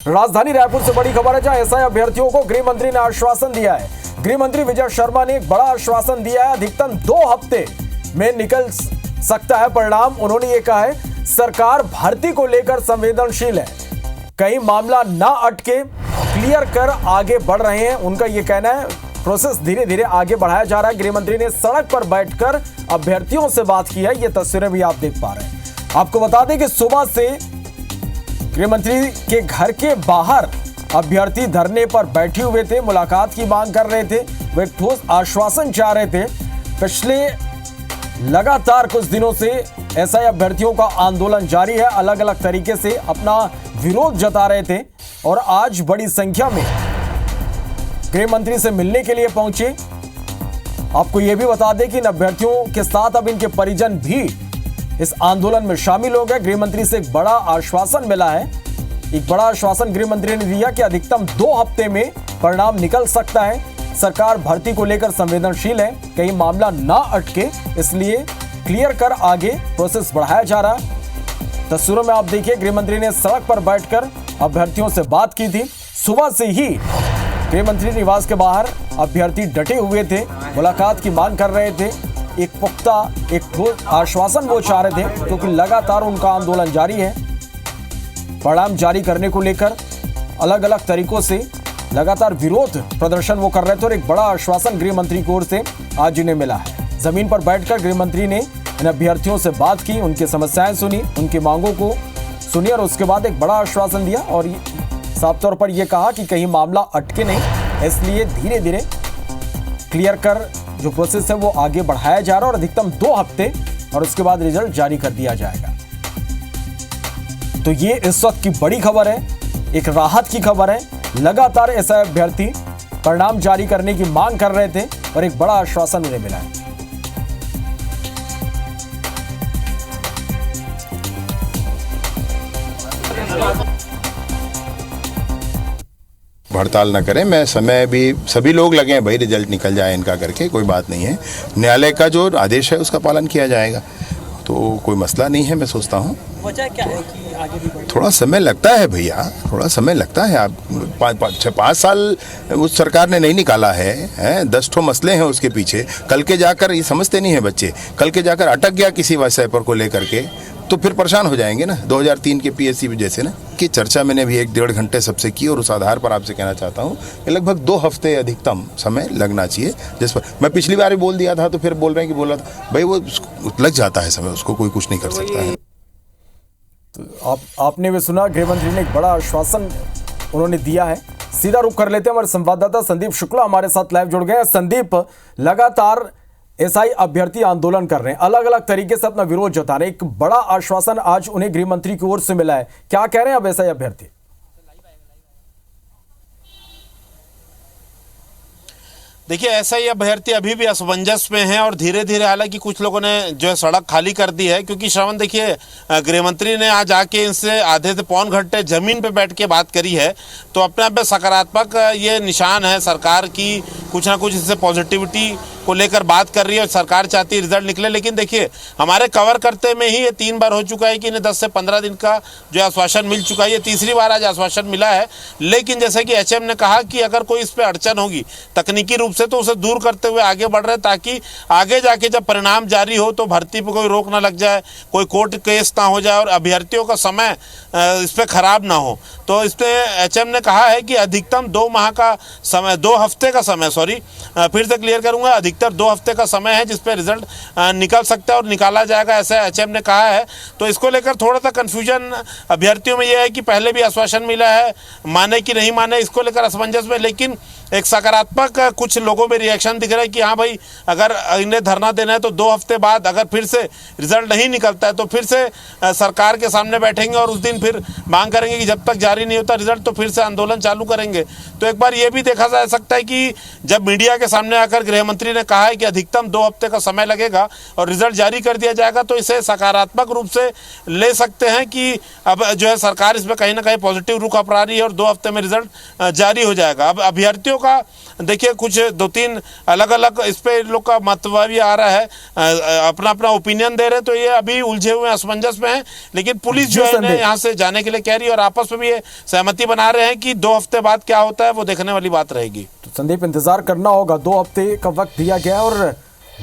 राजधानी रायपुर से बड़ी खबर है, जहां एसआई अभ्यर्थियों को गृह मंत्री ने आश्वासन दिया है। गृह मंत्री विजय शर्मा ने एक बड़ा आश्वासन दिया है, अधिकतम 2 हफ्ते में निकल सकता है परिणाम। उन्होंने ये कहा है, सरकार भर्ती को लेकर संवेदनशील है, कहीं मामला ना अटके, क्लियर कर आगे बढ़ रहे हैं। उनका ये कहना है, प्रोसेस धीरे धीरे आगे बढ़ाया जा रहा है। गृह मंत्री ने सड़क पर बैठकर अभ्यर्थियों से बात की है, ये तस्वीरें भी आप देख पा रहे हैं। आपको बता दें कि सुबह से गृह मंत्री के घर के बाहर अभ्यर्थी धरने पर बैठे हुए थे, मुलाकात की मांग कर रहे थे, वे ठोस आश्वासन चाह रहे थे। पिछले लगातार कुछ दिनों से एसआई अभ्यर्थियों का आंदोलन जारी है, अलग अलग तरीके से अपना विरोध जता रहे थे और आज बड़ी संख्या में गृह मंत्री से मिलने के लिए पहुंचे। आपको यह भी बता दें कि इन अभ्यर्थियों के साथ अब इनके परिजन भी इस आंदोलन में शामिल हो गए। गृह मंत्री से एक बड़ा आश्वासन मिला है, एक बड़ा आश्वासन गृह मंत्री ने दिया कि अधिकतम 2 हफ्ते में परिणाम निकल सकता है। सरकार भर्ती को लेकर संवेदनशील है, कहीं मामला ना अटके, इसलिए क्लियर कर आगे प्रोसेस बढ़ाया जा रहा है। तस्वीरों में आप देखिए, गृह मंत्री ने सड़क पर बैठकर अभ्यर्थियों से बात की थी। सुबह से ही गृह मंत्री निवास के बाहर अभ्यर्थी डटे हुए थे, मुलाकात की मांग कर रहे थे, एक पुख्ता एक ठोस आश्वासन वो चाह रहे थे, क्योंकि लगातार उनका आंदोलन जारी है। परिणाम जारी करने को लेकर अलग अलग तरीकों से लगातार विरोध प्रदर्शन वो कर रहे थे और एक बड़ा आश्वासन गृह मंत्री की ओर से आज इन्हें मिला है। जमीन पर बैठकर गृह मंत्री ने इन अभ्यर्थियों से बात की, उनकी समस्याएं सुनी, उनकी मांगों को सुनी और उसके बाद एक बड़ा आश्वासन दिया और साफ तौर पर यह कहा कि कहीं मामला अटके नहीं, इसलिए धीरे धीरे क्लियर कर जो प्रोसेस है वो आगे बढ़ाया जा रहा है और अधिकतम 2 हफ्ते और उसके बाद रिजल्ट जारी कर दिया जाएगा। तो ये इस वक्त की बड़ी खबर है, एक राहत की खबर है। लगातार ऐसा अभ्यर्थी परिणाम जारी करने की मांग कर रहे थे और एक बड़ा आश्वासन उन्हें मिला है। हड़ताल न करें, मैं समय भी सभी लोग लगे हैं भाई, रिजल्ट निकल जाए इनका करके, कोई बात नहीं है। न्यायालय का जो आदेश है उसका पालन किया जाएगा, तो कोई मसला नहीं है। मैं सोचता हूँ वजह क्या है कि आगे भी थोड़ा समय लगता है भैया, थोड़ा समय लगता है। आप 5 साल उस सरकार ने नहीं निकाला है, 10 ठो मसले हैं उसके पीछे। कल के जाकर ये समझते नहीं है बच्चे, कल के जाकर अटक गया किसी विषय पर को लेकर के तो फिर परेशान हो जाएंगे ना। 2003 के पीएससी जैसे ना कि चर्चा मैंने भी 1-1.5 घंटे सबसे की और उस आधार पर आपसे कहना चाहता हूँ कि लगभग 2 हफ्ते अधिकतम समय लगना चाहिए। जिस पर मैं पिछली बार भी बोल दिया था, तो फिर बोल रहे हैं कि बोला था भाई, वो लग जाता है समय, उसको कोई कुछ नहीं कर सकता है। तो आपने भी सुना, गृह मंत्री ने एक बड़ा आश्वासन उन्होंने दिया है। सीधा रुख कर लेते हैं, हमारे संवाददाता संदीप शुक्ला हमारे साथ लाइव जुड़ गए हैं। संदीप, लगातार एसआई अभ्यर्थी आंदोलन कर रहे हैं, अलग अलग तरीके से अपना विरोध जता रहे हैं, एक बड़ा आश्वासन आज उन्हें गृह मंत्री की ओर से मिला है, क्या कह रहे हैं अब एसआई अभ्यर्थी? देखिए, एसआई अभ्यर्थी अभी भी असमंजस में हैं और धीरे धीरे, हालांकि कुछ लोगों ने जो है सड़क खाली कर दी है, क्योंकि श्रवण देखिए, गृह मंत्री ने आज आके इनसे आधे से पौन घंटे जमीन पे बैठ के बात करी है, तो अपने आप में सकारात्मक ये निशान है सरकार की, कुछ ना कुछ इससे पॉजिटिविटी को लेकर बात कर रही है और सरकार चाहती है रिजल्ट निकले। लेकिन देखिए, हमारे कवर करते में ही ये 3 बार हो चुका है कि इन्हें 10 से 15 दिन का जो आश्वासन मिल चुका है, ये तीसरी बार आज आश्वासन मिला है। लेकिन जैसे कि एचएम ने कहा कि अगर कोई इस पर अड़चन होगी तकनीकी रूप से, तो उसे दूर करते हुए आगे बढ़ रहे हैं, ताकि आगे जाके जब परिणाम जारी हो तो भर्ती पर कोई रोक ना लग जाए, कोई कोर्ट केस ना हो जाए और अभ्यर्थियों का समय इस पर खराब ना हो। तो इस पर एचएम ने कहा है कि अधिकतम 2 माह का समय, 2 हफ्ते का समय, फिर से क्लियर करूंगा, अधिकतर 2 हफ्ते का समय है जिस पे रिजल्ट निकल सकता है और निकाला जाएगा, ऐसा एचएम ने कहा है। तो इसको लेकर थोड़ा सा कंफ्यूजन अभ्यर्थियों में यह है कि पहले भी आश्वासन मिला है, माने कि नहीं माने, इसको लेकर असमंजस में। लेकिन एक सकारात्मक कुछ लोगों में रिएक्शन दिख रहा है कि हाँ भाई, अगर इन्हें धरना देना है तो 2 हफ्ते बाद अगर फिर से रिजल्ट नहीं निकलता है तो फिर से सरकार के सामने बैठेंगे और उस दिन फिर मांग करेंगे कि जब तक जारी नहीं होता रिजल्ट तो फिर से आंदोलन चालू करेंगे। तो एक बार ये भी देखा जा सकता है कि जब मीडिया के के सामने आकर गृह मंत्री ने कहा है कि अधिकतम 2 हफ्ते का समय लगेगा और रिजल्ट जारी कर दिया जाएगा, तो इसे सकारात्मक रूप से ले सकते हैं कि अब जो है सरकार इसमें कहीं ना कहीं पॉजिटिव रुख अपना रही है और 2 हफ्ते में रिजल्ट जारी हो जाएगा। अब अभ्यर्थियों का देखिए कुछ 2-3 अलग अलग इस पे लोग का मतवा भी आ रहा है, अपना अपना ओपिनियन दे रहे, तो ये अभी उलझे हुए असमंजस में है। लेकिन पुलिस जो है संदीप। यहाँ से जाने के लिए कह रही है और आपस में भी ये सहमति बना रहे हैं कि 2 हफ्ते बाद क्या होता है वो देखने वाली बात रहेगी। तो संदीप, इंतजार करना होगा, 2 हफ्ते का वक्त दिया गया है और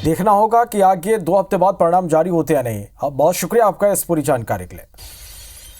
देखना होगा कि आगे 2 हफ्ते बाद परिणाम जारी होते या नहीं। अब बहुत शुक्रिया आपका इस पूरी जानकारी के लिए।